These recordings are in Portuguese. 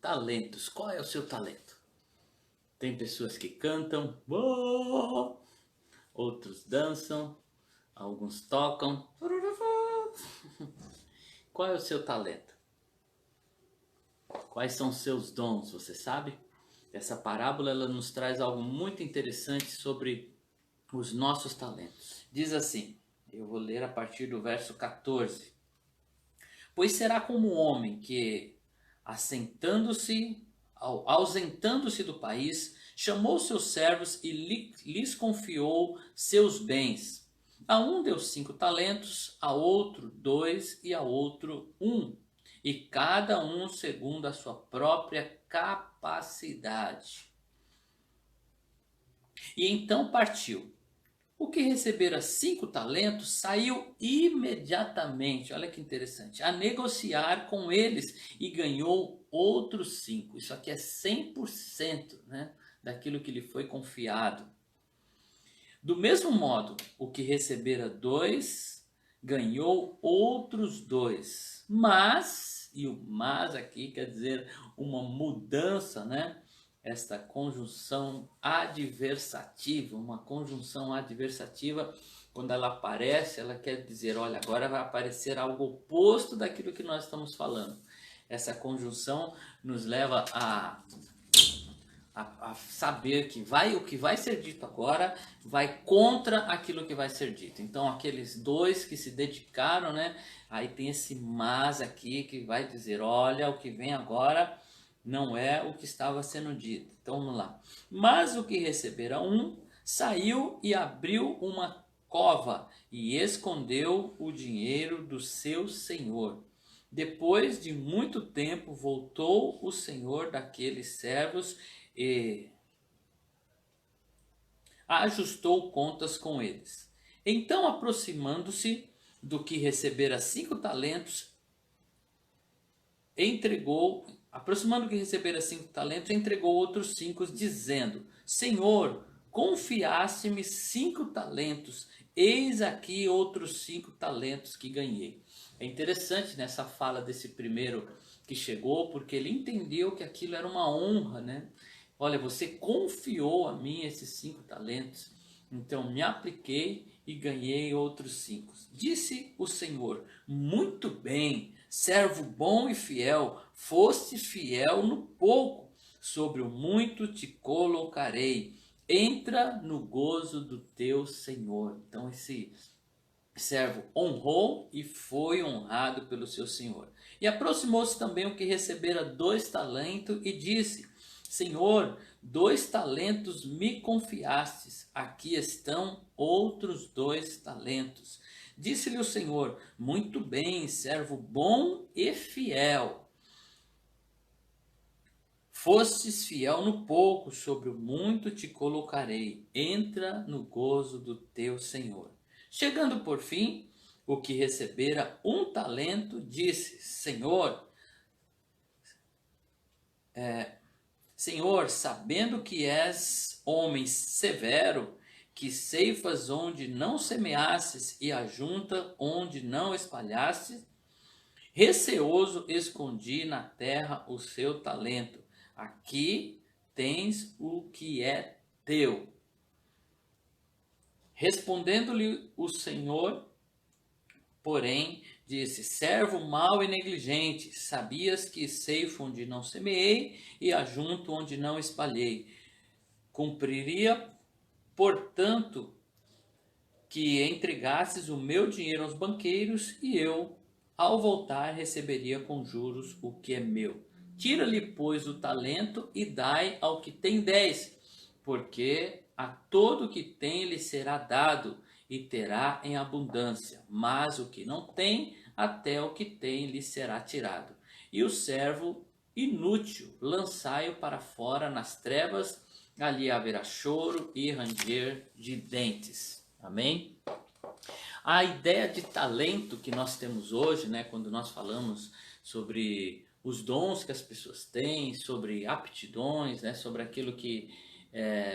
talentos. Qual é o seu talento? Tem pessoas que cantam, "Uou", outros dançam, alguns tocam. Qual é o seu talento? Quais são os seus dons, você sabe? Essa parábola ela nos traz algo muito interessante sobre os nossos talentos. Diz assim, eu vou ler a partir do verso 14. Pois será como um homem que, ausentando-se do país, chamou seus servos e lhes confiou seus bens. A um deu 5 talentos, a outro 2 e a outro 1, e cada um segundo a sua própria capacidade. E então partiu. O que recebera 5 talentos saiu imediatamente, olha que interessante, a negociar com eles e ganhou outros 5. Isso aqui é 100%, né, daquilo que lhe foi confiado. Do mesmo modo, o que recebera 2 ganhou outros 2. Mas, e o mas aqui quer dizer uma mudança, né? Esta conjunção adversativa, uma conjunção adversativa, quando ela aparece, ela quer dizer, olha, agora vai aparecer algo oposto daquilo que nós estamos falando. Essa conjunção nos leva a saber que o que vai ser dito agora vai contra aquilo que vai ser dito. Então aqueles 2 que se dedicaram, né? Aí tem esse mas aqui que vai dizer, olha, o que vem agora não é o que estava sendo dito. Então vamos lá. Mas o que recebera 1 saiu e abriu uma cova e escondeu o dinheiro do seu senhor. Depois de muito tempo voltou o senhor daqueles servos e ajustou contas com eles. Então, aproximando-se do que recebera 5 talentos, entregou outros 5, dizendo, Senhor, confiaste-me 5 talentos, eis aqui outros 5 talentos que ganhei. É interessante nessa fala desse primeiro que chegou, porque ele entendeu que aquilo era uma honra, né? Olha, você confiou a mim esses 5 talentos, então me apliquei e ganhei outros 5. Disse o Senhor, muito bem, servo bom e fiel, foste fiel no pouco, sobre o muito te colocarei, entra no gozo do teu Senhor. Então esse servo honrou e foi honrado pelo seu senhor. E aproximou-se também o que recebera 2 talentos e disse, Senhor, 2 talentos me confiastes, aqui estão outros 2 talentos. Disse-lhe o Senhor, muito bem, servo bom e fiel. Fostes fiel no pouco, sobre o muito te colocarei, entra no gozo do teu Senhor. Chegando por fim, o que recebera 1 talento, disse, Senhor, sabendo que és homem severo, que ceifas onde não semeastes e ajunta onde não espalhastes, receoso escondi na terra o seu talento. Aqui tens o que é teu. Respondendo-lhe o Senhor, porém, disse, servo mau e negligente, sabias que ceifo onde não semeei e ajunto onde não espalhei. Cumpriria, portanto, que entregasses o meu dinheiro aos banqueiros e eu, ao voltar, receberia com juros o que é meu. Tira-lhe, pois, o talento e dai ao que tem 10, porque a todo que tem lhe será dado e terá em abundância, mas o que não tem, até o que tem lhe será tirado. E o servo inútil, lançai-o para fora nas trevas, ali haverá choro e ranger de dentes. Amém? A ideia de talento que nós temos hoje, né, quando nós falamos sobre os dons que as pessoas têm, sobre aptidões, né, sobre aquilo que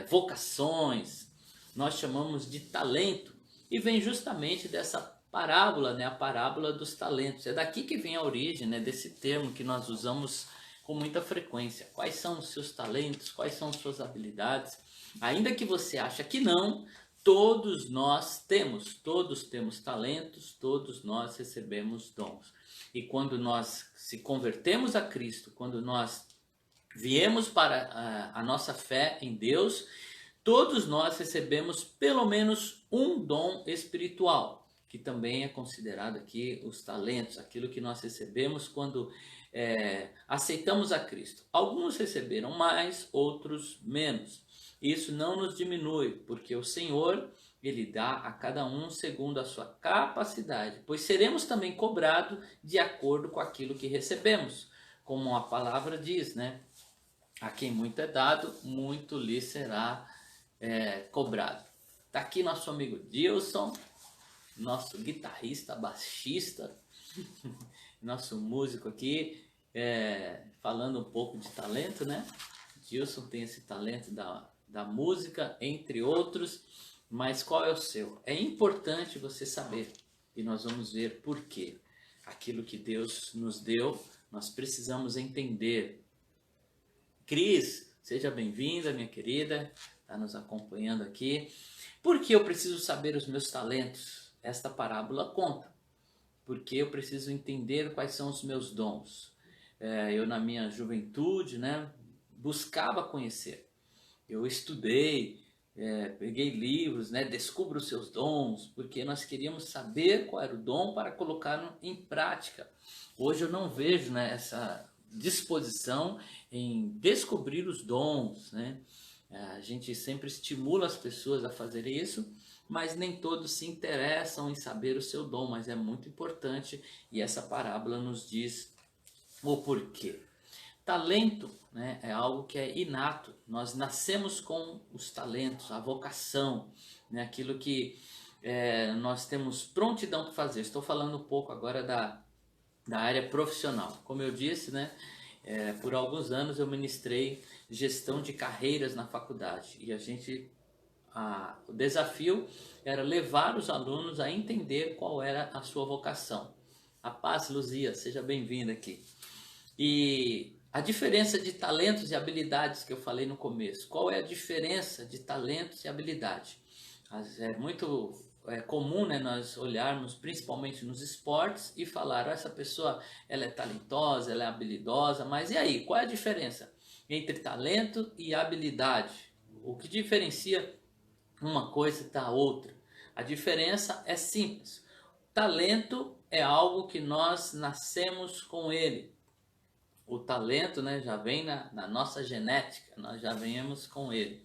vocações, nós chamamos de talento, e vem justamente dessa parábola, né, a parábola dos talentos. É daqui que vem a origem, né, desse termo que nós usamos com muita frequência. Quais são os seus talentos? Quais são as suas habilidades? Ainda que você ache que não, todos temos talentos, todos nós recebemos dons. E quando nós se convertemos a Cristo, quando nós viemos para a nossa fé em Deus, todos nós recebemos pelo menos um dom espiritual, que também é considerado aqui os talentos, aquilo que nós recebemos quando aceitamos a Cristo. Alguns receberam mais, outros menos. Isso não nos diminui, porque o Senhor, Ele dá a cada um segundo a sua capacidade, pois seremos também cobrados de acordo com aquilo que recebemos, como a palavra diz, né? A quem muito é dado, muito lhe será cobrado. Está aqui nosso amigo Dilson, nosso guitarrista, baixista, nosso músico aqui, falando um pouco de talento, né? Dilson tem esse talento da música, entre outros, mas qual é o seu? É importante você saber, e nós vamos ver por quê. Aquilo que Deus nos deu, nós precisamos entender. Cris, seja bem-vinda, minha querida, está nos acompanhando aqui. Por que eu preciso saber os meus talentos? Esta parábola conta. Porque eu preciso entender quais são os meus dons. Eu, na minha juventude, né, buscava conhecer. Eu estudei, peguei livros, né, descubra os seus dons, porque nós queríamos saber qual era o dom para colocá-lo em prática. Hoje eu não vejo, né, essa disposição em descobrir os dons, né? A gente sempre estimula as pessoas a fazerem isso, mas nem todos se interessam em saber o seu dom, mas é muito importante e essa parábola nos diz o porquê. Talento, né, é algo que é inato, nós nascemos com os talentos, a vocação, né, aquilo que nós temos prontidão para fazer. Estou falando um pouco agora da área profissional. Como eu disse, né, por alguns anos eu ministrei gestão de carreiras na faculdade e o desafio era levar os alunos a entender qual era a sua vocação. A paz, Luzia, seja bem-vinda aqui. E a diferença de talentos e habilidades que eu falei no começo. Qual é a diferença de talentos e habilidade? É muito comum, né, nós olharmos principalmente nos esportes e falar, essa pessoa ela é talentosa, ela é habilidosa, mas e aí, qual é a diferença entre talento e habilidade? O que diferencia uma coisa da outra? A diferença é simples. Talento é algo que nós nascemos com ele. O talento, né, já vem na nossa genética, nós já venhamos com ele.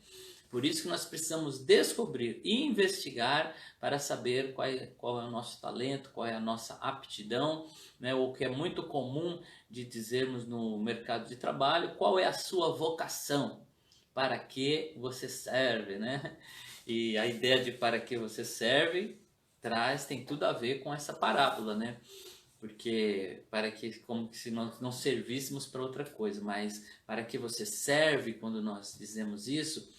Por isso que nós precisamos descobrir e investigar para saber qual é o nosso talento, qual é a nossa aptidão, né? O que é muito comum de dizermos no mercado de trabalho, qual é a sua vocação, para que você serve, né? E a ideia de para que você serve tem tudo a ver com essa parábola, né? Porque como se nós não servíssemos para outra coisa, mas para que você serve, quando nós dizemos isso,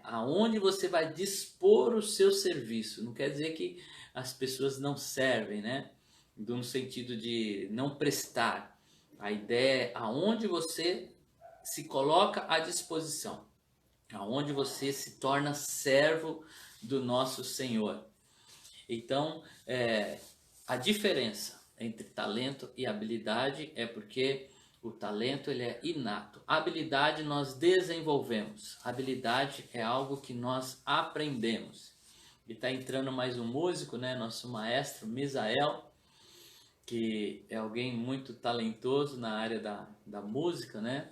aonde você vai dispor o seu serviço. Não quer dizer que as pessoas não servem, né? No sentido de não prestar. A ideia é aonde você se coloca à disposição, aonde você se torna servo do nosso Senhor. Então, a diferença entre talento e habilidade é porque o talento ele é inato. A habilidade nós desenvolvemos. A habilidade é algo que nós aprendemos. E está entrando mais um músico, né? Nosso maestro Misael, que é alguém muito talentoso na área da música, né?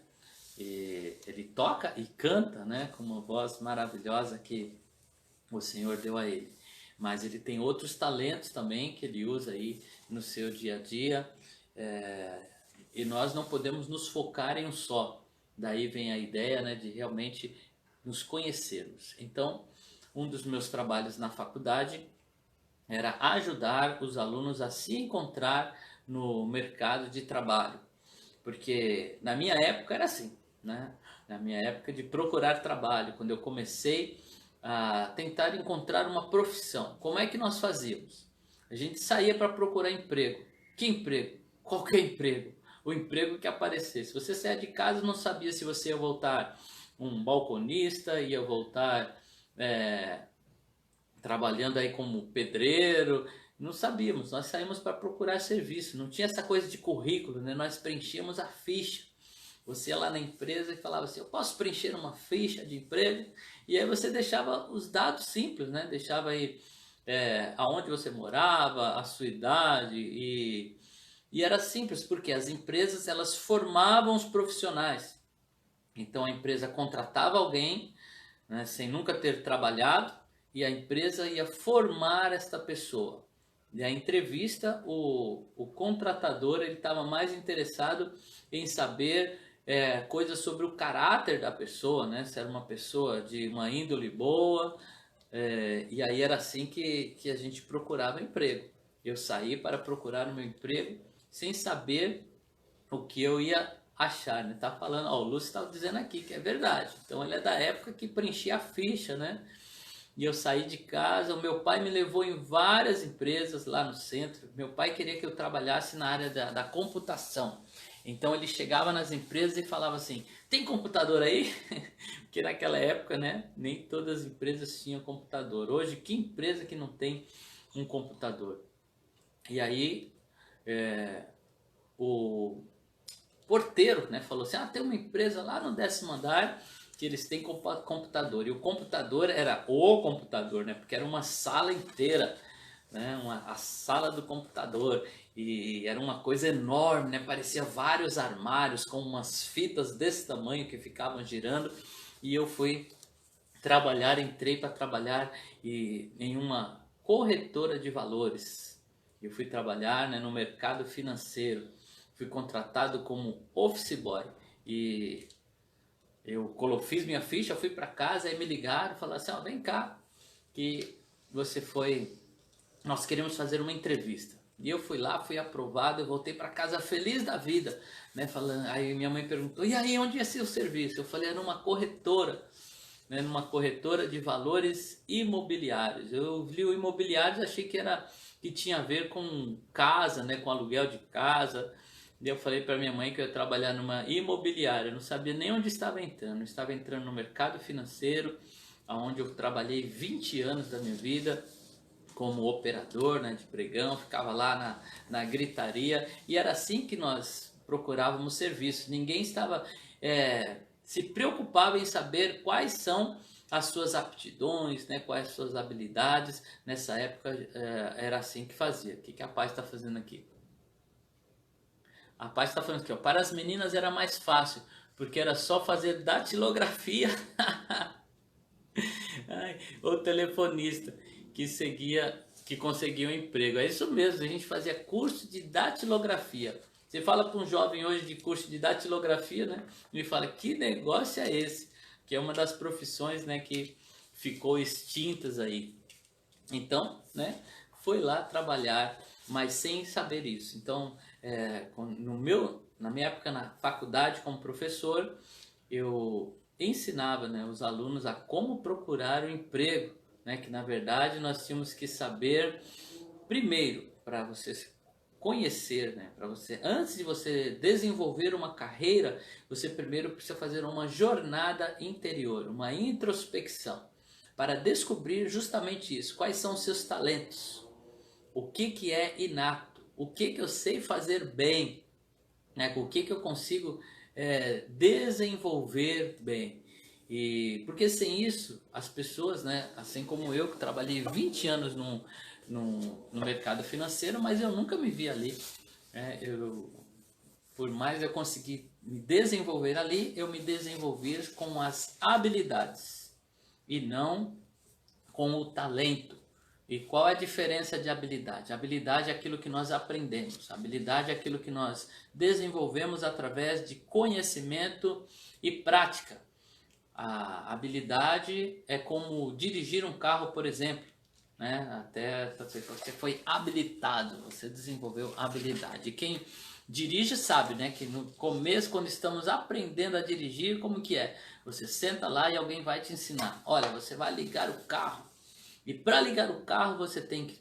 E ele toca e canta, né? Com uma voz maravilhosa que o Senhor deu a ele. Mas ele tem outros talentos também que ele usa aí no seu dia a dia. E nós não podemos nos focar em um só. Daí vem a ideia, né, de realmente nos conhecermos. Então, um dos meus trabalhos na faculdade era ajudar os alunos a se encontrar no mercado de trabalho. Porque na minha época era assim, né? Na minha época de procurar trabalho, quando eu comecei a tentar encontrar uma profissão, como é que nós fazíamos? A gente saía para procurar emprego. Que emprego? Qualquer emprego. o emprego que aparecesse. Você saia de casa, não sabia se você ia voltar um balconista, ia voltar trabalhando aí como pedreiro, não sabíamos. Nós saímos para procurar serviço, não tinha essa coisa de currículo, né? Nós preenchíamos a ficha. Você ia lá na empresa e falava assim, eu posso preencher uma ficha de emprego? E aí você deixava os dados simples, né? Deixava aí aonde você morava, a sua idade e era simples, porque as empresas elas formavam os profissionais. Então a empresa contratava alguém, né, sem nunca ter trabalhado, e a empresa ia formar esta pessoa. E a entrevista, o contratador ele estava mais interessado em saber coisas sobre o caráter da pessoa, né? Se era uma pessoa de uma índole boa, e aí era assim que a gente procurava emprego. Eu saí para procurar o meu emprego sem saber o que eu ia achar, né? Tá falando, ó, o Lúcio estava dizendo aqui que é verdade. Então ele é da época que preenchia a ficha, né? E eu saí de casa, o meu pai me levou em várias empresas lá no centro. Meu pai queria que eu trabalhasse na área da computação. Então ele chegava nas empresas e falava assim, tem computador aí? Porque naquela época, né, nem todas as empresas tinham computador. Hoje, que empresa que não tem um computador? E aí, o porteiro, né, falou assim, tem uma empresa lá no 10º andar que eles têm computador. E o computador era o computador, né, porque era uma sala inteira, né, a sala do computador. E era uma coisa enorme, né, parecia vários armários com umas fitas desse tamanho que ficavam girando. E eu fui trabalhar, entrei para trabalhar em uma corretora de valores. Eu fui trabalhar, né, no mercado financeiro. Fui contratado como office boy e eu fiz minha ficha, fui para casa e me ligaram, falaram assim, vem cá, que você foi, nós queremos fazer uma entrevista. E eu fui lá, fui aprovado, eu voltei para casa feliz da vida, né, falando. Aí minha mãe perguntou, e aí, onde ia ser o serviço? Eu falei, era numa corretora, né, numa corretora de valores imobiliários. Eu vi o imobiliários, achei que tinha a ver com casa, né, com aluguel de casa. E eu falei para minha mãe que eu ia trabalhar numa imobiliária, eu não sabia nem onde estava entrando. Eu estava entrando no mercado financeiro, onde eu trabalhei 20 anos da minha vida como operador, né, de pregão, ficava lá na gritaria, e era assim que nós procurávamos serviço. Ninguém estava se preocupava em saber quais são as suas aptidões, né, quais as suas habilidades. Nessa época era assim que fazia. O que a Paz está fazendo aqui? A Paz está falando aqui, ó, para as meninas era mais fácil, porque era só fazer datilografia. Ai, o telefonista que conseguia um emprego. É isso mesmo, a gente fazia curso de datilografia. Você fala para um jovem hoje de curso de datilografia, né? E fala, que negócio é esse? Que é uma das profissões, né, que ficou extintas aí. Então, né, foi lá trabalhar, mas sem saber isso. Então, na minha época na faculdade como professor, eu ensinava, né, os alunos a como procurar um emprego, né, que na verdade nós tínhamos que saber primeiro para você se conhecer, né, para você antes de você desenvolver uma carreira, você primeiro precisa fazer uma jornada interior, uma introspecção para descobrir justamente isso, quais são os seus talentos, o que é inato, o que eu sei fazer bem, né, o que eu consigo desenvolver bem. E porque sem isso, as pessoas, né, assim como eu, que trabalhei 20 anos no mercado financeiro, mas eu nunca me vi ali. Por mais eu conseguir me desenvolver ali, eu me desenvolvi com as habilidades e não com o talento. E qual é a diferença de habilidade? Habilidade é aquilo que nós aprendemos. Habilidade é aquilo que nós desenvolvemos através de conhecimento e prática. A habilidade é como dirigir um carro, por exemplo. Né? Até você foi habilitado, você desenvolveu habilidade. E quem dirige sabe, né, que no começo, quando estamos aprendendo a dirigir, como que é? Você senta lá e alguém vai te ensinar. Olha, você vai ligar o carro. E para ligar o carro você tem que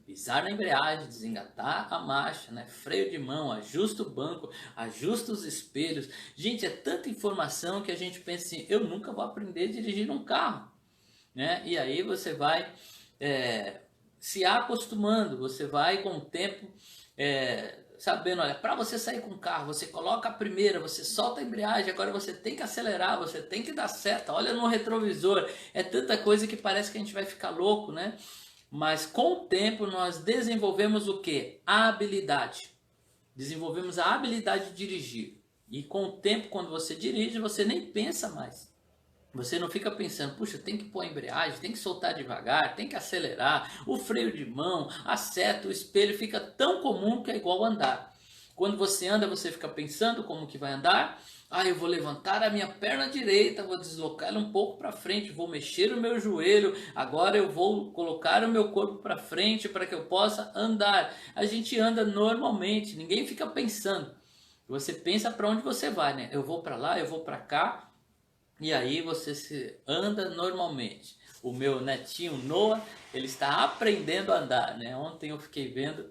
pisar na embreagem, desengatar a marcha, né? Freio de mão, ajusta o banco, ajusta os espelhos. Gente, é tanta informação que a gente pensa assim, eu nunca vou aprender a dirigir um carro, né? E aí você vai se acostumando, você vai com o tempo sabendo, olha, para você sair com o carro, você coloca a primeira, você solta a embreagem, agora você tem que acelerar, você tem que dar seta, olha no retrovisor, é tanta coisa que parece que a gente vai ficar louco, né? Mas com o tempo nós desenvolvemos o que? A habilidade. Desenvolvemos a habilidade de dirigir. E com o tempo, quando você dirige, você nem pensa mais. Você não fica pensando, puxa, tem que pôr a embreagem, tem que soltar devagar, tem que acelerar, o freio de mão, a seta, o espelho, fica tão comum que é igual andar. Quando você anda, você fica pensando como que vai andar. Ah, eu vou levantar a minha perna direita, vou deslocar ela um pouco para frente, vou mexer o meu joelho, agora eu vou colocar o meu corpo para frente para que eu possa andar. A gente anda normalmente, ninguém fica pensando. Você pensa para onde você vai, né? Eu vou para lá, eu vou para cá. E aí você se anda normalmente. O meu netinho Noah, ele está aprendendo a andar, né? Ontem eu fiquei vendo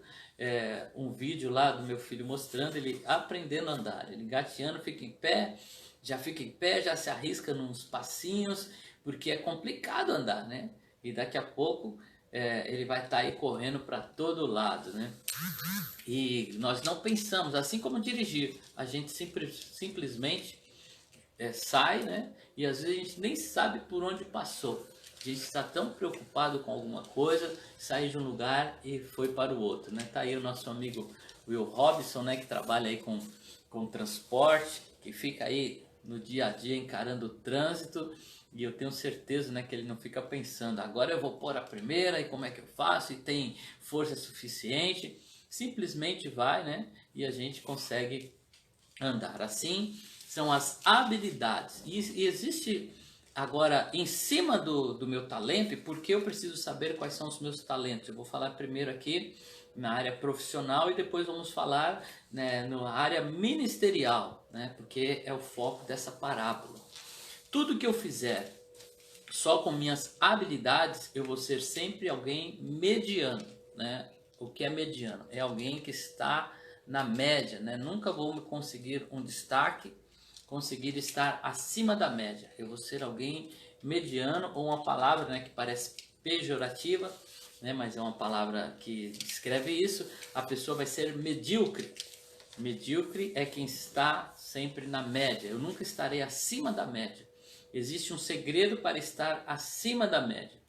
um vídeo lá do meu filho mostrando ele aprendendo a andar. Ele engateando, fica em pé, já se arrisca nos passinhos, porque é complicado andar, né? E daqui a pouco ele vai estar aí correndo para todo lado, né? E nós não pensamos, assim como dirigir, a gente simplesmente sai, né? E às vezes a gente nem sabe por onde passou. A gente está tão preocupado com alguma coisa, sai de um lugar e foi para o outro, né? Tá aí o nosso amigo Will Robson, né? Que trabalha aí com transporte, que fica aí no dia a dia encarando o trânsito. E eu tenho certeza, né, que ele não fica pensando, agora eu vou pôr a primeira e como é que eu faço? E tem força suficiente. Simplesmente vai, né? E a gente consegue andar assim. São as habilidades. E existe agora, em cima do meu talento, e por que eu preciso saber quais são os meus talentos? Eu vou falar primeiro aqui na área profissional e depois vamos falar, né, na área ministerial, né, porque é o foco dessa parábola. Tudo que eu fizer só com minhas habilidades, eu vou ser sempre alguém mediano, né? O que é mediano? É alguém que está na média, né? Nunca vou conseguir um destaque, conseguir estar acima da média. Eu vou ser alguém mediano, ou uma palavra, né, que parece pejorativa, né, mas é uma palavra que descreve isso. A pessoa vai ser medíocre. Medíocre é quem está sempre na média. Eu nunca estarei acima da média. Existe um segredo para estar acima da média.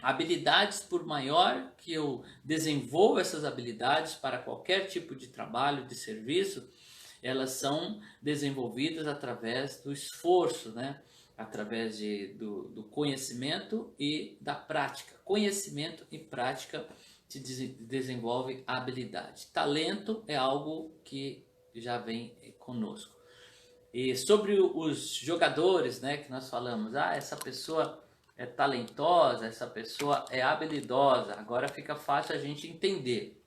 Habilidades, por maior que eu desenvolva essas habilidades para qualquer tipo de trabalho, de serviço, elas são desenvolvidas através do esforço, né? Através do conhecimento e da prática. Conhecimento e prática se desenvolve habilidade. Talento é algo que já vem conosco. E sobre os jogadores, né, que nós falamos, essa pessoa é talentosa, essa pessoa é habilidosa, agora fica fácil a gente entender.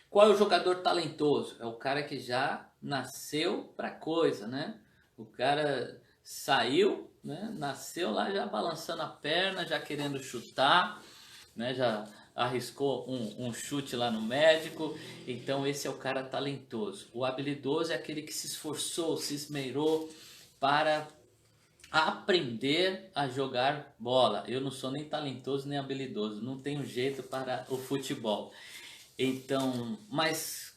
Qual é o jogador talentoso? É o cara que já nasceu para coisa, né? O cara saiu, né? Nasceu lá já balançando a perna, já querendo chutar, né? Já arriscou um chute lá no médico. Então esse é o cara talentoso. O habilidoso é aquele que se esforçou, se esmerou para aprender a jogar bola. Eu não sou nem talentoso nem habilidoso, não tenho jeito para o futebol. Então, mas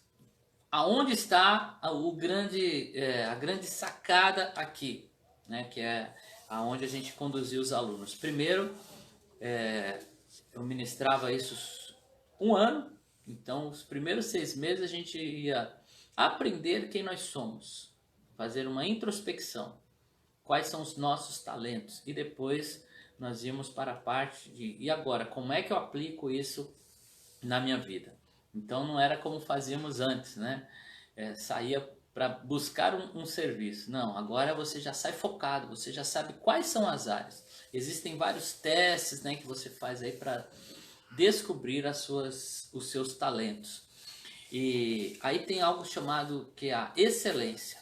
aonde está a grande sacada aqui, né? Que é aonde a gente conduziu os alunos. Primeiro, eu ministrava isso um ano, então os primeiros 6 meses a gente ia aprender quem nós somos, fazer uma introspecção, quais são os nossos talentos, e depois nós íamos para a parte de, e agora, como é que eu aplico isso na minha vida? Então não era como fazíamos antes, né? Saía para buscar um serviço. Não, agora você já sai focado, você já sabe quais são as áreas. Existem vários testes, né, que você faz aí para descobrir os seus talentos. E aí tem algo chamado que é a excelência.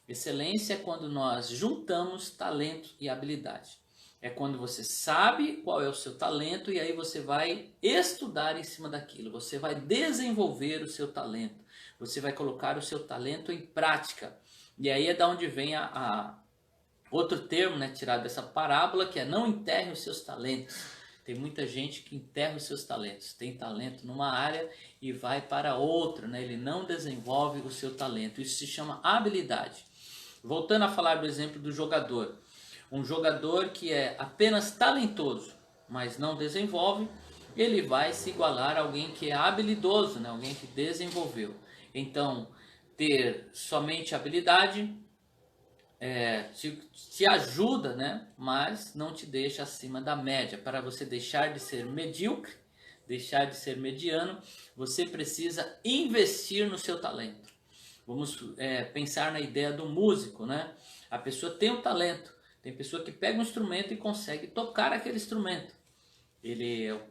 Excelência é quando nós juntamos talento e habilidade. É quando você sabe qual é o seu talento e aí você vai estudar em cima daquilo. Você vai desenvolver o seu talento. Você vai colocar o seu talento em prática. E aí é da onde vem a outro termo, né, tirado dessa parábola, que é não enterre os seus talentos. Tem muita gente que enterra os seus talentos. Tem talento numa área e vai para outra, né? Ele não desenvolve o seu talento. Isso se chama habilidade. Voltando a falar do exemplo do jogador. Um jogador que é apenas talentoso, mas não desenvolve, ele vai se igualar a alguém que é habilidoso, né? Alguém que desenvolveu. Então, ter somente habilidade te ajuda, né? Mas não te deixa acima da média. Para você deixar de ser medíocre, deixar de ser mediano, você precisa investir no seu talento. Vamos pensar na ideia do músico, né? A pessoa tem um talento, tem pessoa que pega um instrumento e consegue tocar aquele instrumento.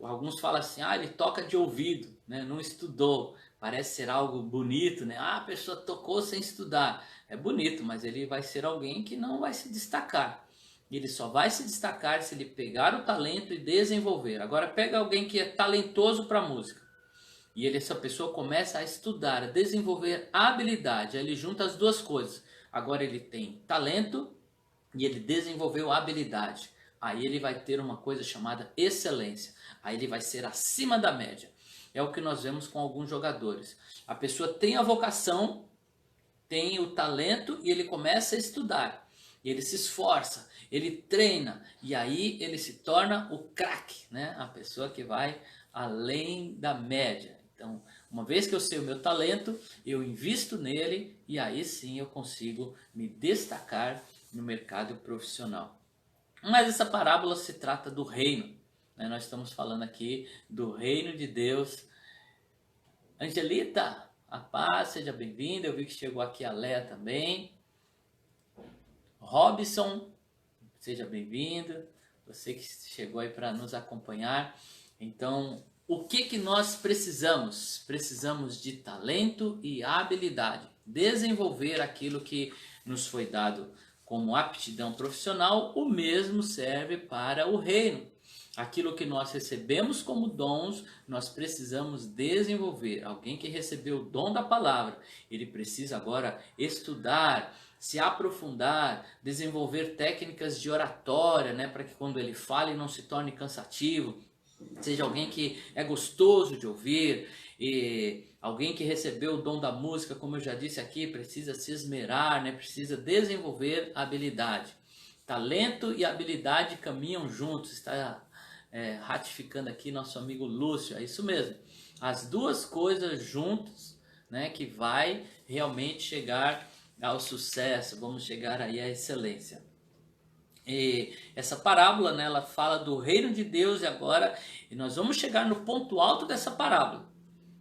Alguns falam assim, ele toca de ouvido, né? Não estudou. Parece ser algo bonito, né? A pessoa tocou sem estudar. É bonito, mas ele vai ser alguém que não vai se destacar. Ele só vai se destacar se ele pegar o talento e desenvolver. Agora pega alguém que é talentoso para música. E essa pessoa começa a estudar, a desenvolver a habilidade. Aí ele junta as duas coisas. Agora ele tem talento e ele desenvolveu a habilidade. Aí ele vai ter uma coisa chamada excelência. Aí ele vai ser acima da média. É o que nós vemos com alguns jogadores. A pessoa tem a vocação, tem o talento e ele começa a estudar. E ele se esforça, ele treina e aí ele se torna o craque, né? A pessoa que vai além da média. Então, uma vez que eu sei o meu talento, eu invisto nele e aí sim eu consigo me destacar no mercado profissional. Mas essa parábola se trata do reino, né? Nós estamos falando aqui do reino de Deus. Angelita, a paz, seja bem-vinda. Eu vi que chegou aqui a Léa também. Robson, seja bem-vindo. Você que chegou aí para nos acompanhar. Então, o que nós precisamos? Precisamos de talento e habilidade. Desenvolver aquilo que nos foi dado como aptidão profissional, o mesmo serve para o reino. Aquilo que nós recebemos como dons, nós precisamos desenvolver. Alguém que recebeu o dom da palavra, ele precisa agora estudar, se aprofundar, desenvolver técnicas de oratória, né, para que quando ele fale não se torne cansativo, seja alguém que é gostoso de ouvir, e alguém que recebeu o dom da música, como eu já disse aqui, precisa se esmerar, né? Precisa desenvolver habilidade. Talento e habilidade caminham juntos, está ratificando aqui nosso amigo Lúcio, é isso mesmo. As duas coisas juntas, né, que vai realmente chegar ao sucesso, vamos chegar aí à excelência. E essa parábola, né, ela fala do reino de Deus e agora nós vamos chegar no ponto alto dessa parábola.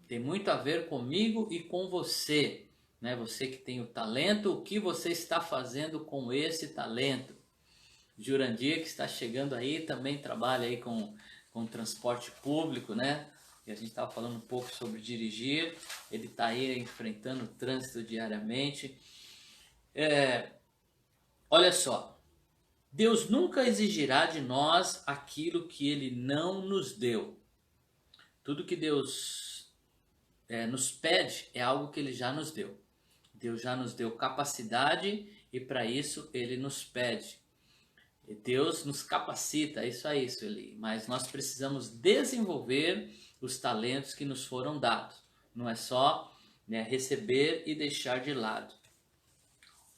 Tem muito a ver comigo e com você, né? Você que tem o talento, o que você está fazendo com esse talento? Jurandir, que está chegando aí, também trabalha aí com transporte público, né? E a gente estava falando um pouco sobre dirigir, ele está aí enfrentando o trânsito diariamente. Olha só, Deus nunca exigirá de nós aquilo que Ele não nos deu. Tudo que Deus nos pede é algo que Ele já nos deu. Deus já nos deu capacidade e para isso Ele nos pede. E Deus nos capacita, é isso aí, Sueli. Mas nós precisamos desenvolver os talentos que nos foram dados. Não é só, né, receber e deixar de lado.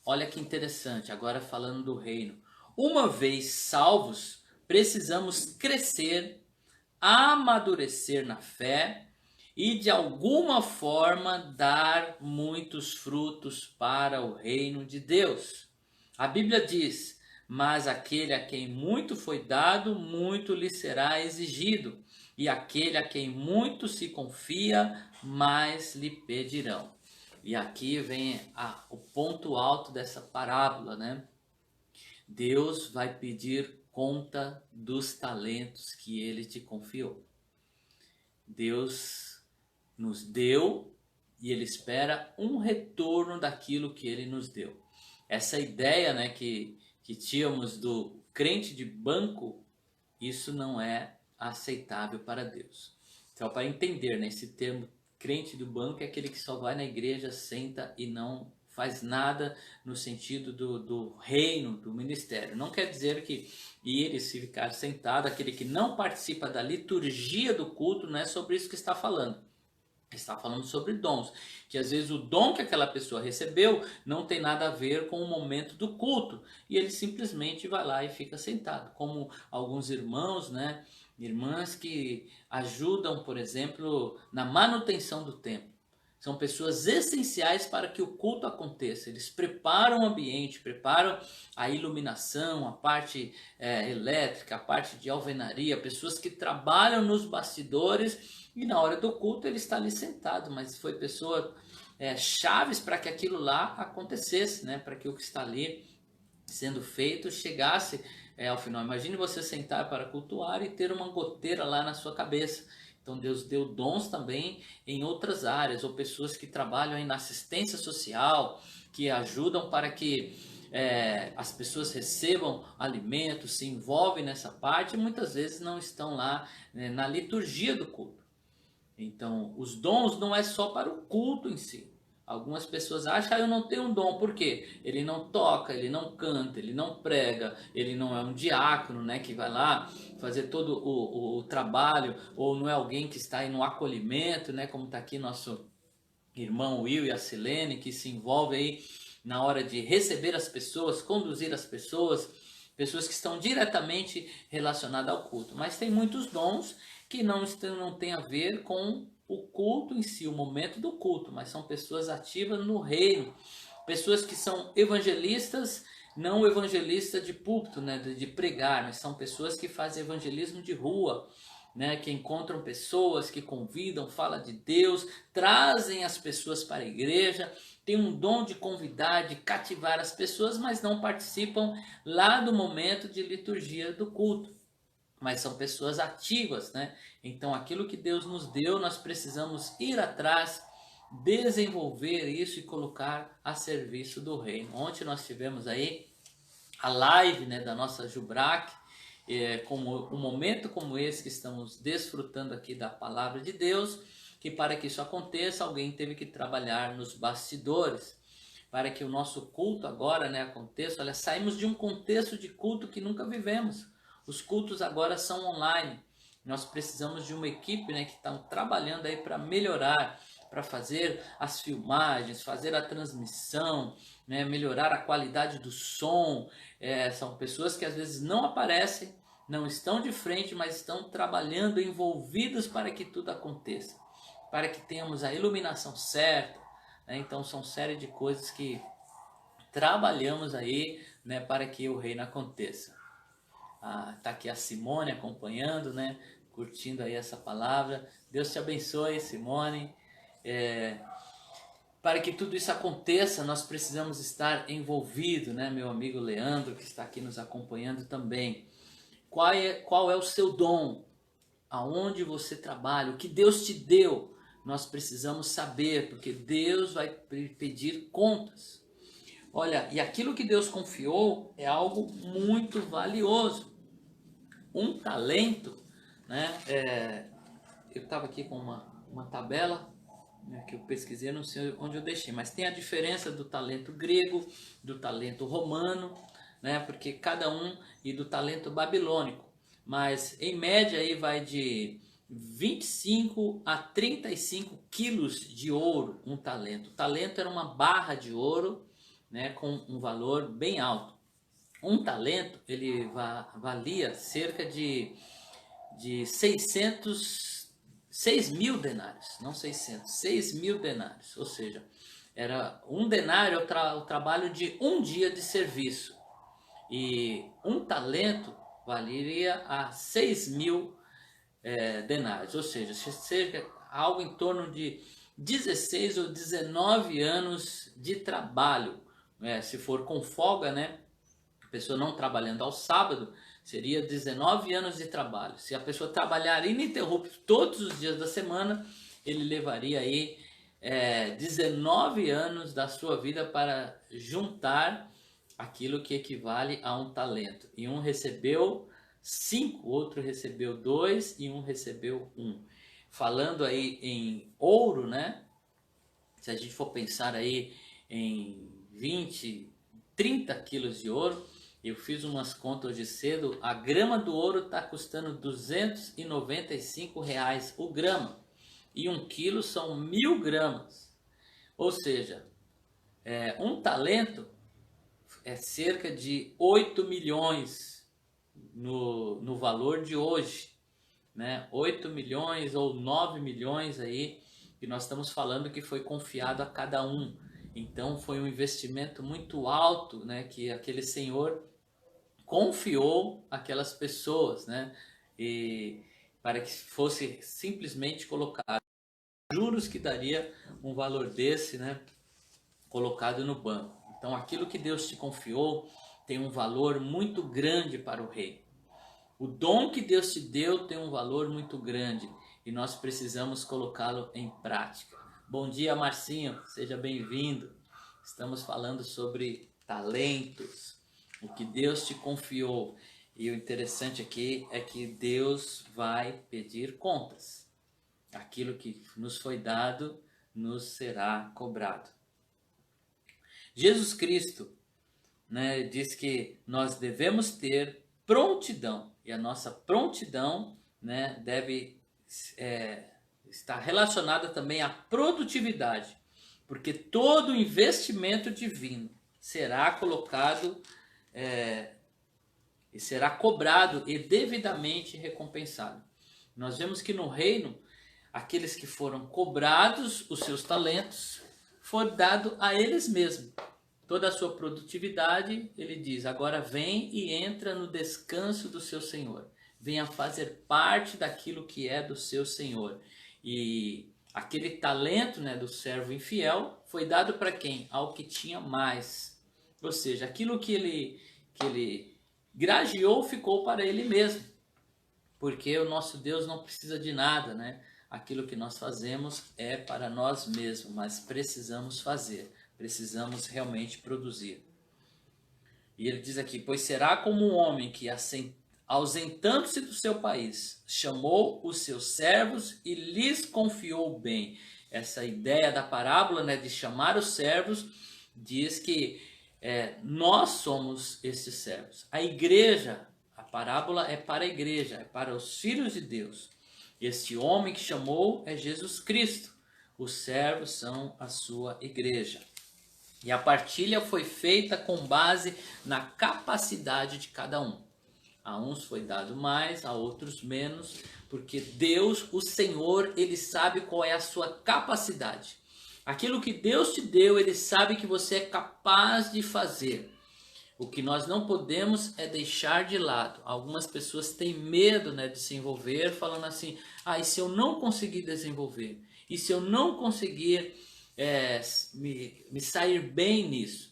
Olha que interessante, agora falando do reino. Uma vez salvos, precisamos crescer, amadurecer na fé e de alguma forma dar muitos frutos para o reino de Deus. A Bíblia diz: mas aquele a quem muito foi dado, muito lhe será exigido, e aquele a quem muito se confia, mais lhe pedirão. E aqui vem o ponto alto dessa parábola, né? Deus vai pedir conta dos talentos que Ele te confiou. Deus nos deu e Ele espera um retorno daquilo que Ele nos deu. Essa ideia, né, que tínhamos do crente de banco, isso não é aceitável para Deus. Então, para entender, né, esse termo crente do banco é aquele que só vai na igreja, senta e não faz nada no sentido do reino, do ministério. Não quer dizer que ir e se ficar sentado, aquele que não participa da liturgia do culto, não é sobre isso que está falando. Está falando sobre dons, que às vezes o dom que aquela pessoa recebeu não tem nada a ver com o momento do culto, e ele simplesmente vai lá e fica sentado, como alguns irmãos, né, irmãs que ajudam, por exemplo, na manutenção do templo. São pessoas essenciais para que o culto aconteça. Eles preparam o ambiente, preparam a iluminação, a parte elétrica, a parte de alvenaria, pessoas que trabalham nos bastidores, e na hora do culto ele está ali sentado, mas foi pessoa chaves para que aquilo lá acontecesse, né? Para que o que está ali sendo feito chegasse ao final. Imagine você sentar para cultuar e ter uma goteira lá na sua cabeça. Então Deus deu dons também em outras áreas, ou pessoas que trabalham aí na assistência social, que ajudam para que as pessoas recebam alimentos, se envolvem nessa parte e muitas vezes não estão lá, né, na liturgia do culto. Então, os dons não é só para o culto em si. Algumas pessoas acham, eu não tenho um dom, por quê? Ele não toca, ele não canta, ele não prega, ele não é um diácono, né, que vai lá fazer todo o trabalho, ou não é alguém que está aí no acolhimento, né, como está aqui nosso irmão Will e a Silene, que se envolve aí na hora de receber as pessoas, conduzir as pessoas, pessoas que estão diretamente relacionadas ao culto. Mas tem muitos dons que não tem a ver com o culto em si, o momento do culto, mas são pessoas ativas no reino, pessoas que são evangelistas, não evangelista de púlpito, né, de pregar, mas são pessoas que fazem evangelismo de rua, né, que encontram pessoas, que convidam, falam de Deus, trazem as pessoas para a igreja, tem um dom de convidar, de cativar as pessoas, mas não participam lá do momento de liturgia do culto. Mas são pessoas ativas, né? Então aquilo que Deus nos deu, nós precisamos ir atrás, desenvolver isso e colocar a serviço do reino. Ontem nós tivemos aí a live, né, da nossa Jubrac, como um momento como esse que estamos desfrutando aqui da palavra de Deus, que para que isso aconteça, alguém teve que trabalhar nos bastidores, para que o nosso culto agora, né, aconteça. Olha, saímos de um contexto de culto que nunca vivemos. Os cultos agora são online. Nós precisamos de uma equipe, né, que está trabalhando aí para melhorar, para fazer as filmagens, fazer a transmissão, né, melhorar a qualidade do som. São pessoas que às vezes não aparecem, não estão de frente, mas estão trabalhando, envolvidos para que tudo aconteça, para que tenhamos a iluminação certa, né? Então são série de coisas que trabalhamos aí, né, para que o reino aconteça. Tá aqui a Simone acompanhando, né, curtindo aí essa palavra. Deus te abençoe, Simone. Para que tudo isso aconteça, nós precisamos estar envolvidos, né, meu amigo Leandro, que está aqui nos acompanhando também. Qual é o seu dom? Aonde você trabalha? O que Deus te deu? Nós precisamos saber, porque Deus vai pedir contas. Olha, e aquilo que Deus confiou é algo muito valioso. Um talento, né? Eu estava aqui com uma tabela, né, que eu pesquisei, não sei onde eu deixei, mas tem a diferença do talento grego, do talento romano, né? Porque cada um, e do talento babilônico. Mas em média aí vai de 25 a 35 quilos de ouro um talento. O talento era uma barra de ouro, né, com um valor bem alto. Um talento ele valia cerca de 6 mil denários, não 600, 6 mil denários, ou seja, era um denário o trabalho de um dia de serviço, e um talento valeria a 6 mil denários, ou seja, cerca algo em torno de 16 ou 19 anos de trabalho, se for com folga, né? A pessoa não trabalhando ao sábado, seria 19 anos de trabalho. Se a pessoa trabalhar ininterrupto todos os dias da semana, ele levaria aí 19 anos da sua vida para juntar aquilo que equivale a um talento. E um recebeu 5, outro recebeu 2 e um recebeu 1. Falando aí em ouro, né? Se a gente for pensar aí em 20, 30 quilos de ouro, eu fiz umas contas hoje cedo, a grama do ouro está custando R$ 295 o grama. E 1 quilo são 1.000 gramas. Ou seja, um talento é cerca de 8 milhões no valor de hoje, né? 8 milhões ou 9 milhões aí, que nós estamos falando que foi confiado a cada um. Então foi um investimento muito alto, né, que aquele senhor confiou aquelas pessoas, né? E para que fosse simplesmente colocado juros que daria um valor desse, né, colocado no banco. Então aquilo que Deus te confiou tem um valor muito grande para o rei. O dom que Deus te deu tem um valor muito grande e nós precisamos colocá-lo em prática. Bom dia, Marcinho, seja bem-vindo. Estamos falando sobre talentos, o que Deus te confiou. E o interessante aqui é que Deus vai pedir contas. Aquilo que nos foi dado nos será cobrado. Jesus Cristo, né, diz que nós devemos ter prontidão, e a nossa prontidão, né, deve estar relacionada também à produtividade, porque todo investimento divino será colocado e será cobrado e devidamente recompensado. Nós vemos que no reino, aqueles que foram cobrados os seus talentos, foi dado a eles mesmos. Toda a sua produtividade, ele diz, agora vem e entra no descanso do seu Senhor. Venha fazer parte daquilo que é do seu Senhor. E aquele talento, né, do servo infiel foi dado para quem? Ao que tinha mais. Ou seja, aquilo que ele grajeou ficou para ele mesmo. Porque o nosso Deus não precisa de nada, né? Aquilo que nós fazemos é para nós mesmos, mas precisamos fazer. Precisamos realmente produzir. E ele diz aqui, pois será como um homem que, ausentando-se do seu país, chamou os seus servos e lhes confiou o bem. Essa ideia da parábola, né, de chamar os servos, diz que nós somos esses servos. A igreja, a parábola é para a igreja, é para os filhos de Deus. Este homem que chamou é Jesus Cristo. Os servos são a sua igreja. E a partilha foi feita com base na capacidade de cada um. A uns foi dado mais, a outros menos, porque Deus, o Senhor, Ele sabe qual é a sua capacidade. Aquilo que Deus te deu, Ele sabe que você é capaz de fazer. O que nós não podemos é deixar de lado. Algumas pessoas têm medo, né, de se envolver, falando assim, e se eu não conseguir desenvolver? E se eu não conseguir me sair bem nisso?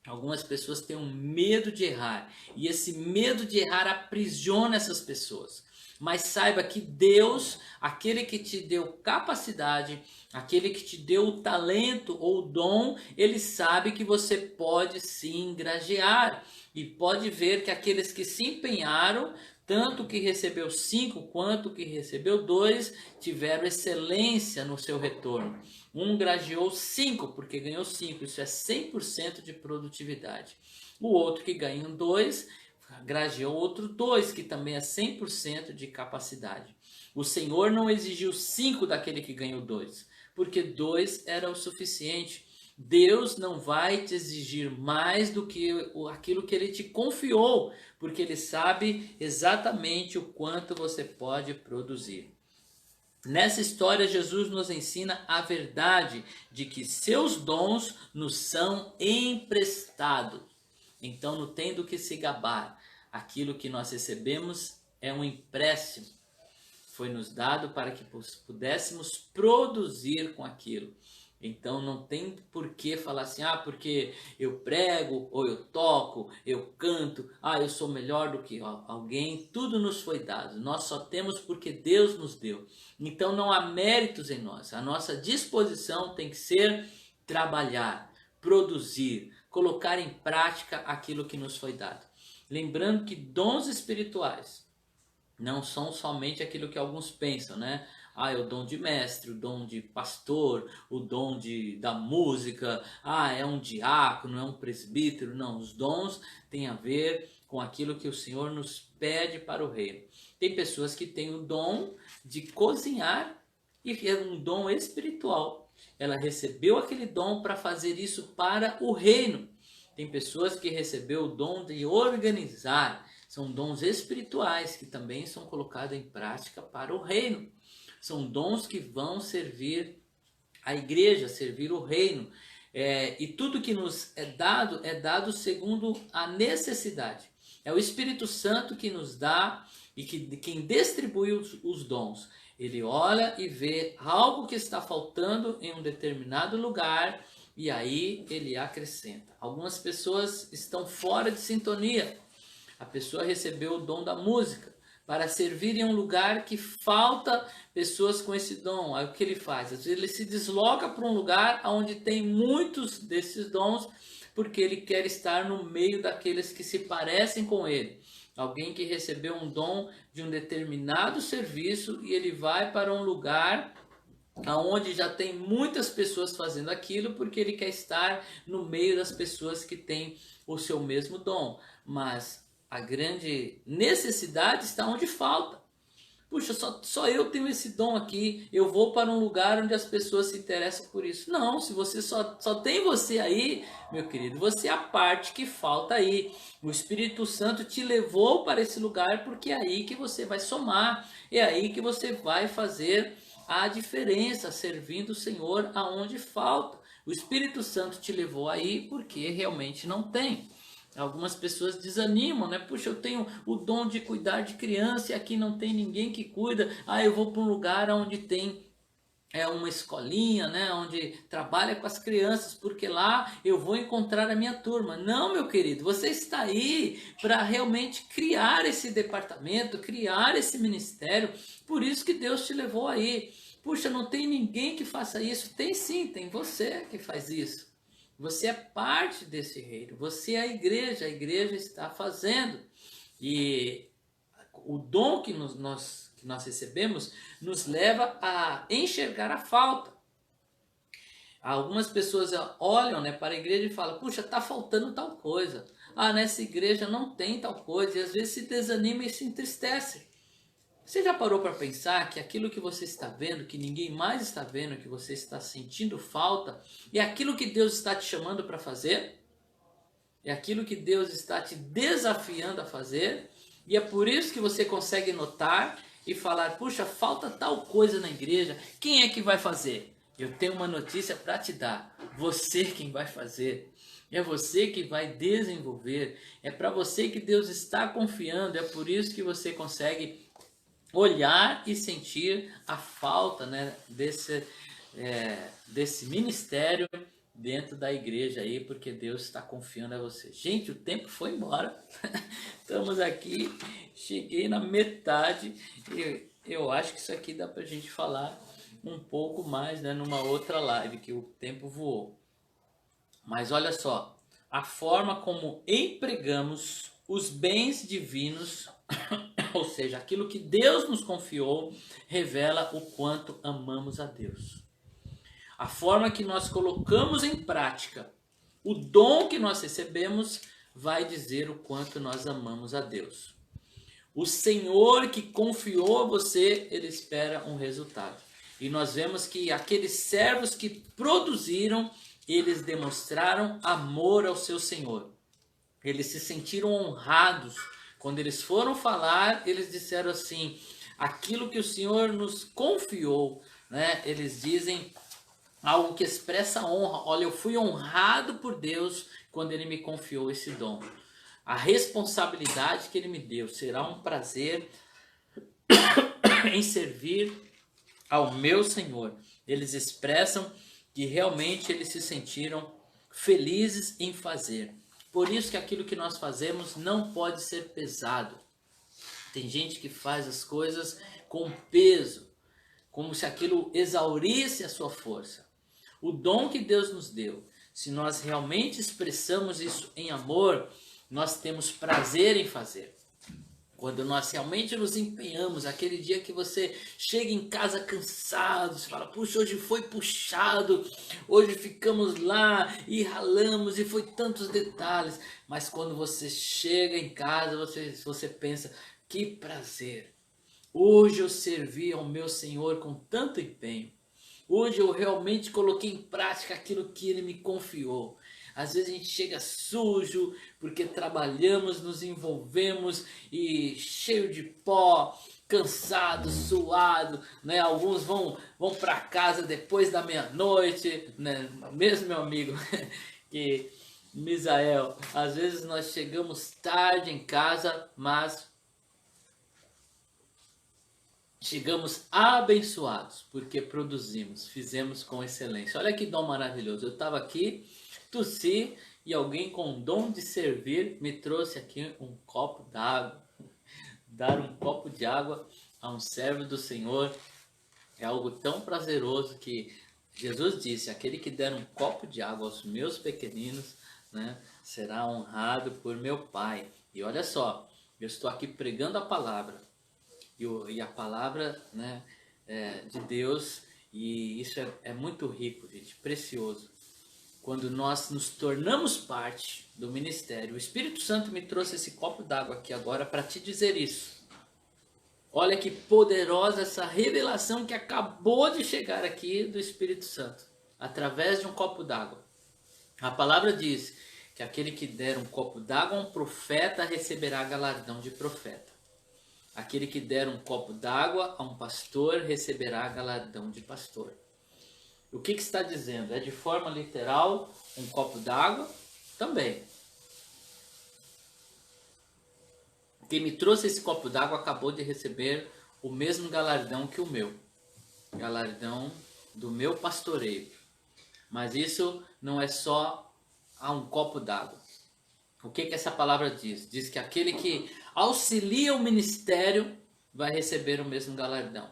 Algumas pessoas têm um medo de errar. E esse medo de errar aprisiona essas pessoas. Mas saiba que Deus, aquele que te deu capacidade, aquele que te deu o talento ou o dom, ele sabe que você pode sim grajear. E pode ver que aqueles que se empenharam, tanto que recebeu 5 quanto que recebeu 2, tiveram excelência no seu retorno. Um grajeou 5 porque ganhou 5, isso é 100% de produtividade. O outro que ganhou 2, grajeou outro 2, que também é 100% de capacidade. O Senhor não exigiu 5 daquele que ganhou 2, porque 2 era o suficiente. Deus não vai te exigir mais do que aquilo que Ele te confiou, porque Ele sabe exatamente o quanto você pode produzir. Nessa história, Jesus nos ensina a verdade de que seus dons nos são emprestados. Então não tem do que se gabar. Aquilo que nós recebemos é um empréstimo. Foi nos dado para que pudéssemos produzir com aquilo. Então não tem por que falar assim, porque eu prego, ou eu toco, eu canto, eu sou melhor do que alguém. Tudo nos foi dado, nós só temos porque Deus nos deu. Então não há méritos em nós, a nossa disposição tem que ser trabalhar, produzir, colocar em prática aquilo que nos foi dado. Lembrando que dons espirituais não são somente aquilo que alguns pensam, né? Ah, é o dom de mestre, o dom de pastor, o dom da música, é um diácono, é um presbítero. Não, os dons têm a ver com aquilo que o Senhor nos pede para o reino. Tem pessoas que têm o dom de cozinhar e é um dom espiritual. Ela recebeu aquele dom para fazer isso para o reino. Tem pessoas que recebeu o dom de organizar. São dons espirituais que também são colocados em prática para o reino. São dons que vão servir a igreja, servir o reino. E tudo que nos é dado segundo a necessidade. É o Espírito Santo que nos dá e quem distribui os dons. Ele olha e vê algo que está faltando em um determinado lugar e aí ele acrescenta. Algumas pessoas estão fora de sintonia. A pessoa recebeu o dom da música para servir em um lugar que falta pessoas com esse dom. Aí o que ele faz? Às vezes ele se desloca para um lugar onde tem muitos desses dons, porque ele quer estar no meio daqueles que se parecem com ele. Alguém que recebeu um dom de um determinado serviço e ele vai para um lugar onde já tem muitas pessoas fazendo aquilo, porque ele quer estar no meio das pessoas que têm o seu mesmo dom. Mas a grande necessidade está onde falta. Puxa, só eu tenho esse dom aqui, eu vou para um lugar onde as pessoas se interessam por isso. Não, se você só tem você aí, meu querido, você é a parte que falta aí. O Espírito Santo te levou para esse lugar porque é aí que você vai somar, é aí que você vai fazer a diferença, servindo o Senhor aonde falta. O Espírito Santo te levou aí porque realmente não tem. Algumas pessoas desanimam, né? Puxa, eu tenho o dom de cuidar de criança e aqui não tem ninguém que cuida. Eu vou para um lugar onde tem uma escolinha, né? Onde trabalha com as crianças, porque lá eu vou encontrar a minha turma. Não, meu querido, você está aí para realmente criar esse departamento, criar esse ministério. Por isso que Deus te levou aí. Puxa, não tem ninguém que faça isso. Tem sim, tem você que faz isso. Você é parte desse reino, você é a igreja está fazendo. E o dom que nós recebemos nos leva a enxergar a falta. Algumas pessoas olham, né, para a igreja e falam, puxa, está faltando tal coisa. Nessa igreja não tem tal coisa. E às vezes se desanima e se entristece. Você já parou para pensar que aquilo que você está vendo, que ninguém mais está vendo, que você está sentindo falta, é aquilo que Deus está te chamando para fazer? É aquilo que Deus está te desafiando a fazer? E é por isso que você consegue notar e falar, puxa, falta tal coisa na igreja, quem é que vai fazer? Eu tenho uma notícia para te dar, você quem vai fazer. É você que vai desenvolver, é para você que Deus está confiando, é por isso que você consegue olhar e sentir a falta, né, desse ministério dentro da igreja aí, porque Deus está confiando a você. Gente, o tempo foi embora. Estamos aqui, cheguei na metade e eu acho que isso aqui dá pra gente falar um pouco mais, né, numa outra live, que o tempo voou. Mas olha só, a forma como empregamos os bens divinos, ou seja, aquilo que Deus nos confiou, revela o quanto amamos a Deus. A forma que nós colocamos em prática o dom que nós recebemos vai dizer o quanto nós amamos a Deus. O Senhor que confiou a você, Ele espera um resultado. E nós vemos que aqueles servos que produziram, eles demonstraram amor ao seu Senhor. Eles se sentiram honrados. Quando eles foram falar, eles disseram assim, aquilo que o Senhor nos confiou, né? Eles dizem algo que expressa honra. Olha, eu fui honrado por Deus quando Ele me confiou esse dom. A responsabilidade que Ele me deu será um prazer em servir ao meu Senhor. Eles expressam que realmente eles se sentiram felizes em fazer. Por isso que aquilo que nós fazemos não pode ser pesado. Tem gente que faz as coisas com peso, como se aquilo exaurisse a sua força. O dom que Deus nos deu se nós realmente expressamos isso em amor, nós temos prazer em fazer. Quando nós realmente nos empenhamos, aquele dia que você chega em casa cansado, você fala, puxa, hoje foi puxado, hoje ficamos lá e ralamos e foi tantos detalhes. Mas quando você chega em casa, você pensa, que prazer. Hoje eu servi ao meu Senhor com tanto empenho. Hoje eu realmente coloquei em prática aquilo que Ele me confiou. Às vezes a gente chega sujo, porque trabalhamos, nos envolvemos e cheio de pó, cansado, suado, né? Alguns vão para casa depois da meia-noite, né? Mesmo meu amigo, que Misael, às vezes nós chegamos tarde em casa, mas chegamos abençoados, porque produzimos, fizemos com excelência. Olha que dom maravilhoso. Eu estava aqui, tossi, e alguém com dom de servir me trouxe aqui um copo d'água. Dar um copo de água a um servo do Senhor é algo tão prazeroso que Jesus disse, aquele que der um copo de água aos meus pequeninos, né, será honrado por meu Pai. E olha só, eu estou aqui pregando a palavra. E a palavra, né, de Deus, e isso é muito rico, gente, precioso. Quando nós nos tornamos parte do ministério, o Espírito Santo me trouxe esse copo d'água aqui agora para te dizer isso. Olha que poderosa essa revelação que acabou de chegar aqui do Espírito Santo, através de um copo d'água. A palavra diz que aquele que der um copo d'água a um profeta receberá galardão de profeta. Aquele que der um copo d'água a um pastor receberá galardão de pastor. O que está dizendo? É de forma literal um copo d'água? Também. Quem me trouxe esse copo d'água acabou de receber o mesmo galardão que o meu. Galardão do meu pastoreio. Mas isso não é só a um copo d'água. O que essa palavra diz? Diz que aquele que auxilia o ministério vai receber o mesmo galardão.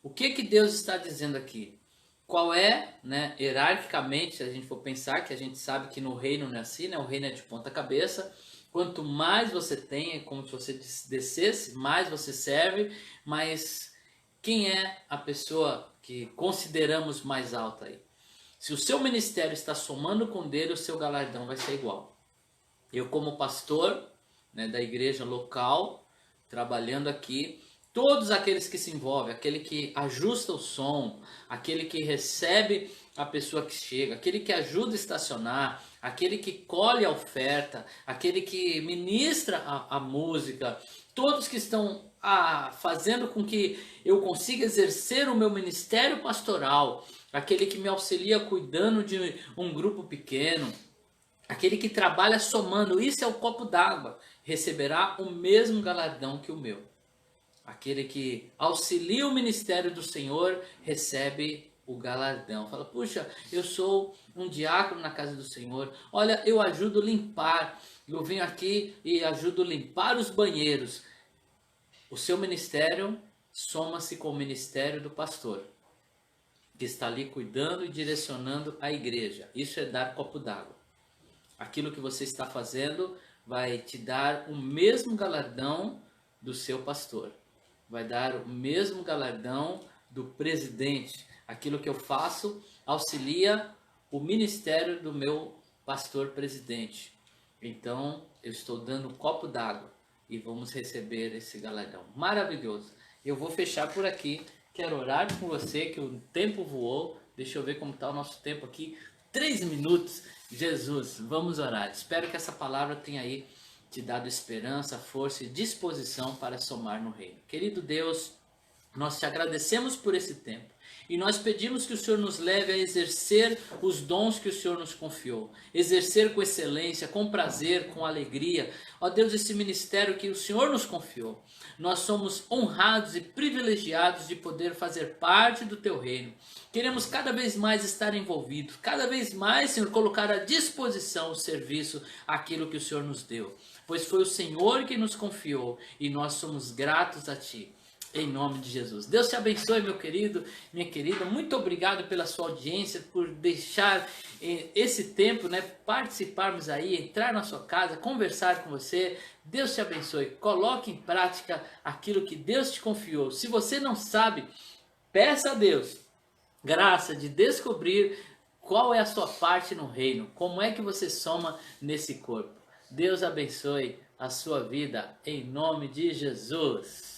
O que Deus está dizendo aqui? Qual é, né, hierarquicamente, se a gente for pensar, que a gente sabe que no reino não é assim, né, o reino é de ponta cabeça. Quanto mais você tem, é como se você descesse, mais você serve, mas quem é a pessoa que consideramos mais alta aí? Se o seu ministério está somando com o dele, o seu galardão vai ser igual. Eu como pastor, né, da igreja local, trabalhando aqui, todos aqueles que se envolvem, aquele que ajusta o som, aquele que recebe a pessoa que chega, aquele que ajuda a estacionar, aquele que colhe a oferta, aquele que ministra a música, todos que estão fazendo com que eu consiga exercer o meu ministério pastoral, aquele que me auxilia cuidando de um grupo pequeno, aquele que trabalha somando, isso é o copo d'água, receberá o mesmo galardão que o meu. Aquele que auxilia o ministério do Senhor recebe o galardão. Fala, puxa, eu sou um diácono na casa do Senhor. Olha, eu ajudo a limpar. Eu venho aqui e ajudo a limpar os banheiros. O seu ministério soma-se com o ministério do pastor, que está ali cuidando e direcionando a igreja. Isso é dar copo d'água. Aquilo que você está fazendo vai te dar o mesmo galardão do seu pastor. Vai dar o mesmo galardão do presidente. Aquilo que eu faço auxilia o ministério do meu pastor presidente. Então, eu estou dando um copo d'água e vamos receber esse galardão. Maravilhoso. Eu vou fechar por aqui. Quero orar com você, que o tempo voou. Deixa eu ver como está o nosso tempo aqui. 3 minutos. Jesus, vamos orar. Espero que essa palavra tenha aí te dado esperança, força e disposição para somar no reino. Querido Deus, nós te agradecemos por esse tempo. E nós pedimos que o Senhor nos leve a exercer os dons que o Senhor nos confiou. Exercer com excelência, com prazer, com alegria. Ó Deus, esse ministério que o Senhor nos confiou. Nós somos honrados e privilegiados de poder fazer parte do teu reino. Queremos cada vez mais estar envolvidos. Cada vez mais, Senhor, colocar à disposição o serviço, aquilo que o Senhor nos deu. Pois foi o Senhor que nos confiou e nós somos gratos a Ti. Em nome de Jesus. Deus te abençoe, meu querido, minha querida. Muito obrigado pela sua audiência, por deixar esse tempo, né, participarmos aí, entrar na sua casa, conversar com você. Deus te abençoe. Coloque em prática aquilo que Deus te confiou. Se você não sabe, peça a Deus graça de descobrir qual é a sua parte no reino, como é que você soma nesse corpo. Deus abençoe a sua vida em nome de Jesus.